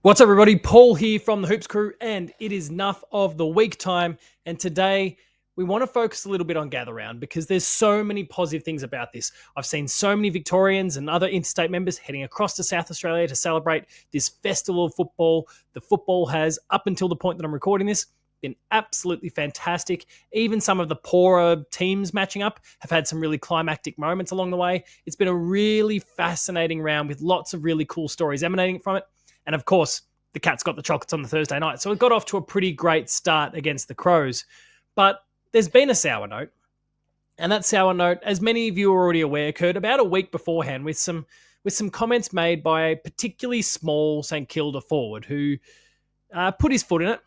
What's up, everybody? Paul here from the Hoops Crew, and it is Nuff of the Week time. And today we want to focus a little bit on Gather Round because there's so many positive things about this. I've seen so many Victorians and other interstate members heading across to South Australia to celebrate this festival of football. The football has, up until the point that I'm recording this, been absolutely fantastic. Even some of the poorer teams matching up have had some really climactic moments along the way. It's been a really fascinating round with lots of really cool stories emanating from it. And of course, the Cats got the chocolates on the Thursday night. So it got off to a pretty great start against the Crows. But there's been a sour note. And that sour note, as many of you are already aware, occurred about a week beforehand with some comments made by a particularly small St Kilda forward who put his foot in it.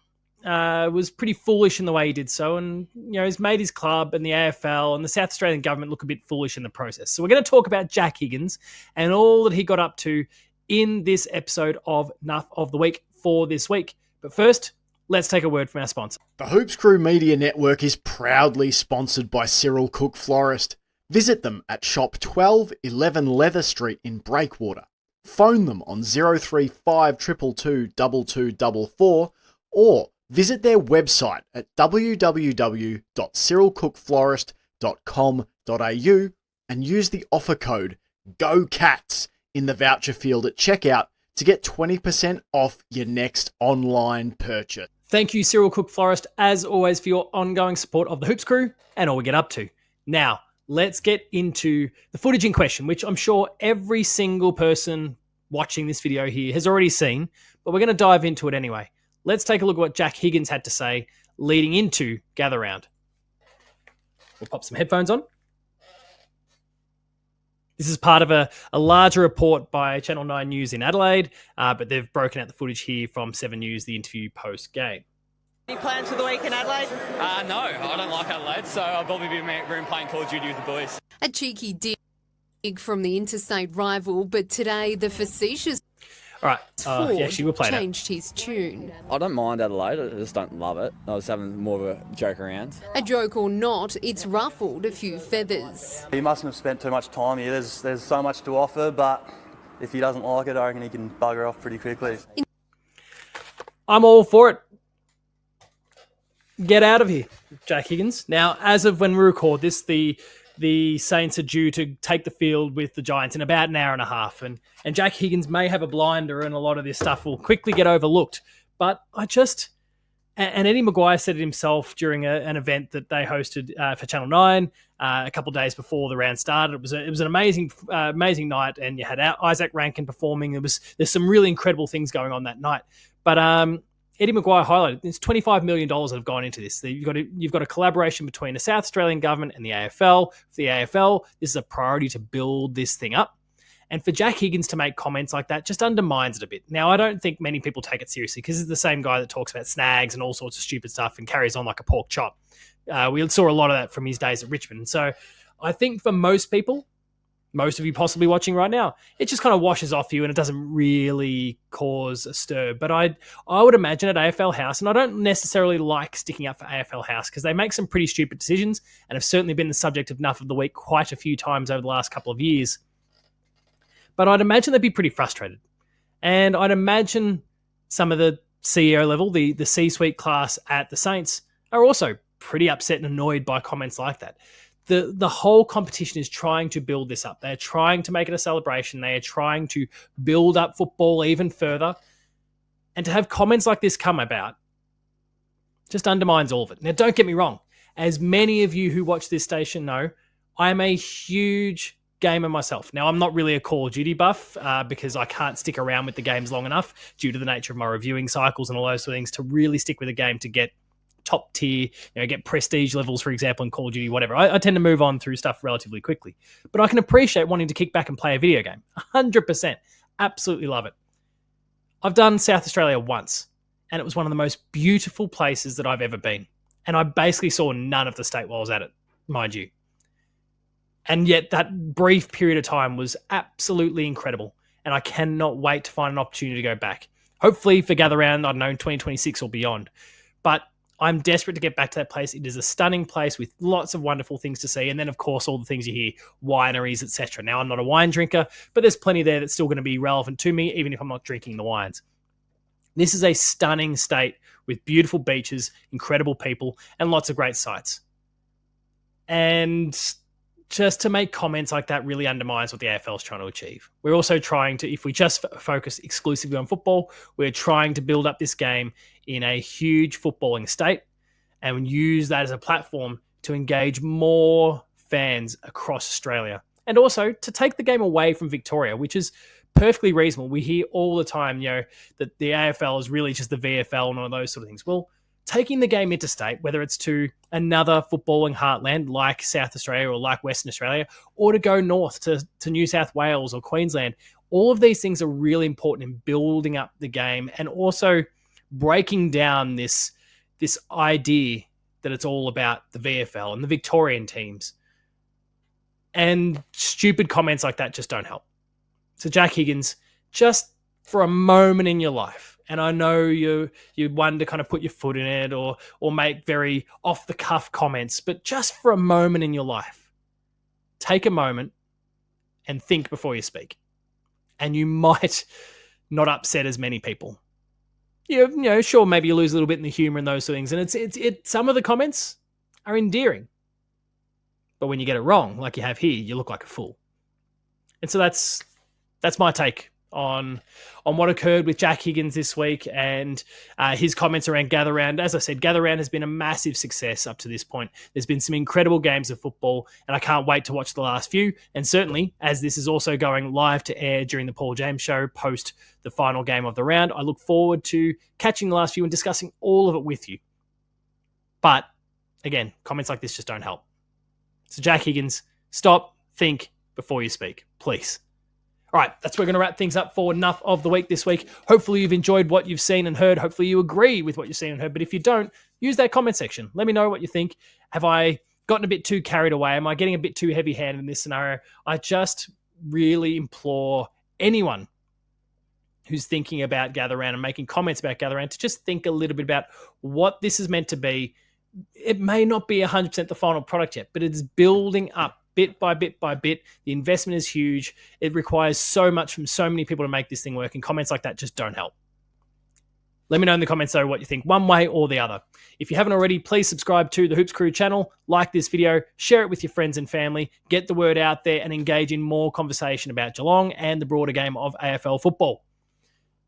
Was pretty foolish in the way he did so, and he's made his club and the AFL and the South Australian government look a bit foolish in the process. So we're going to talk about Jack Higgins and all that he got up to in this episode of Nuff of the Week for this week. But first, let's take a word from our sponsor. The Hoops Crew Media Network is proudly sponsored by Cyril Cook Florist. Visit them at shop 1211 Leather Street in Breakwater. Phone them on 035 222 2244 or visit their website at www.cyrilcookflorist.com.au and use the offer code GOCATS in the voucher field at checkout to get 20% off your next online purchase. Thank you, Cyril Cook Florist, as always, for your ongoing support of the Hoops Crew and all we get up to. Now, let's get into the footage in question, which I'm sure every single person watching this video here has already seen, but we're going to dive into it anyway. Let's take a look at what Jack Higgins had to say leading into Gather Round. We'll pop some headphones on. This is part of a larger report by Channel 9 News in Adelaide, but they've broken out the footage here from 7 News, the interview post-game. Any plans for the week in Adelaide? No, I don't like Adelaide, so I'll probably be in my room playing Call of Duty with the boys. A cheeky dig from the interstate rival, but today the facetious All right, actually, we'll play that. changed his tune. I don't mind Adelaide, I just don't love it. I was having more of a joke around. A joke or not, it's ruffled a few feathers. He mustn't have spent too much time here. There's so much to offer, but if he doesn't like it, I reckon he can bugger off pretty quickly. I'm all for it. Get out of here, Jack Higgins. Now, as of when we record this, the Saints are due to take the field with the Giants in about an hour and a half. And Jack Higgins may have a blinder and a lot of this stuff will quickly get overlooked. But and Eddie Maguire said it himself during an event that they hosted for Channel 9 a couple of days before the round started. It was an amazing night, and you had Isaac Rankin performing. There's some really incredible things going on that night. But Eddie Maguire highlighted there's $25 million that have gone into this. You've got a collaboration between the South Australian government and the AFL. For the AFL, this is a priority to build this thing up. And for Jack Higgins to make comments like that just undermines it a bit. Now, I don't think many people take it seriously because he's the same guy that talks about snags and all sorts of stupid stuff and carries on like a pork chop. We saw a lot of that from his days at Richmond. So I think for most people, most of you possibly watching right now, it just kind of washes off you and it doesn't really cause a stir. But I would imagine at AFL House, and I don't necessarily like sticking up for AFL House because they make some pretty stupid decisions and have certainly been the subject of Nuff of the Week quite a few times over the last couple of years. But I'd imagine they'd be pretty frustrated. And I'd imagine some of the CEO level, the C-suite class at the Saints, are also pretty upset and annoyed by comments like that. The whole competition is trying to build this up. They're trying to make it a celebration. They are trying to build up football even further. And to have comments like this come about just undermines all of it. Now, don't get me wrong. As many of you who watch this station know, I am a huge gamer myself. Now, I'm not really a Call of Duty buff because I can't stick around with the games long enough due to the nature of my reviewing cycles and all those sort of things to really stick with a game to get top tier, get prestige levels, for example, in Call of Duty, whatever. I tend to move on through stuff relatively quickly. But I can appreciate wanting to kick back and play a video game. 100%. Absolutely love it. I've done South Australia once, and it was one of the most beautiful places that I've ever been. And I basically saw none of the state while I was at it, mind you. And yet that brief period of time was absolutely incredible. And I cannot wait to find an opportunity to go back. Hopefully for Gather Round, I don't know, in 2026 or beyond. But I'm desperate to get back to that place. It is a stunning place with lots of wonderful things to see. And then, of course, all the things you hear, wineries, etc. Now, I'm not a wine drinker, but there's plenty there that's still going to be relevant to me, even if I'm not drinking the wines. This is a stunning state with beautiful beaches, incredible people, and lots of great sights. And just to make comments like that really undermines what the AFL is trying to achieve. We're also trying to, if we just focus exclusively on football, we're trying to build up this game in a huge footballing state and use that as a platform to engage more fans across Australia. And also to take the game away from Victoria, which is perfectly reasonable. We hear all the time, that the AFL is really just the VFL and all those sort of things. Well, taking the game interstate, whether it's to another footballing heartland like South Australia or like Western Australia, or to go north to New South Wales or Queensland, all of these things are really important in building up the game and also breaking down this idea that it's all about the VFL and the Victorian teams. And stupid comments like that just don't help. So Jack Higgins, just for a moment in your life, and I know you want to kind of put your foot in it or make very off-the-cuff comments, but just for a moment in your life, take a moment and think before you speak. And you might not upset as many people. Sure, maybe you lose a little bit in the humor and those sort of things. And it's some of the comments are endearing. But when you get it wrong, like you have here, you look like a fool. And so that's my take on what occurred with Jack Higgins this week and his comments around Gather Round. As I said, Gather Round has been a massive success up to this point. There's been some incredible games of football, and I can't wait to watch the last few. And certainly, as this is also going live to air during the Paul James Show post the final game of the round, I look forward to catching the last few and discussing all of it with you. But again, comments like this just don't help. So Jack Higgins, stop, think before you speak, please. All right, that's where we're going to wrap things up for Nuff of the Week this week. Hopefully you've enjoyed what you've seen and heard. Hopefully you agree with what you've seen and heard. But if you don't, use that comment section. Let me know what you think. Have I gotten a bit too carried away? Am I getting a bit too heavy-handed in this scenario? I just really implore anyone who's thinking about Gather Round and making comments about Gather Round to just think a little bit about what this is meant to be. It may not be 100% the final product yet, but it's building up bit by bit by bit. The investment is huge. It requires so much from so many people to make this thing work, and comments like that just don't help. Let me know in the comments, though, what you think, one way or the other. If you haven't already, please subscribe to the Hoops Crew channel, like this video, share it with your friends and family, get the word out there, and engage in more conversation about Geelong and the broader game of AFL football.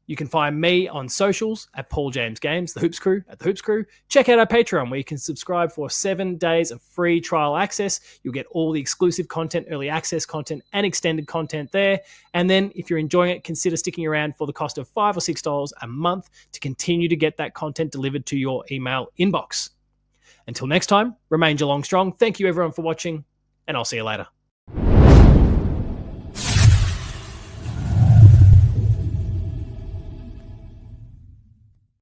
You can find me on socials at Paul James Games, the Hoops Crew at the Hoops Crew. Check out our Patreon where you can subscribe for 7 days of free trial access. You'll get all the exclusive content, early access content, and extended content there. And then if you're enjoying it, consider sticking around for the cost of $5 or $6 a month to continue to get that content delivered to your email inbox. Until next time, remain Geelong strong. Thank you everyone for watching, and I'll see you later.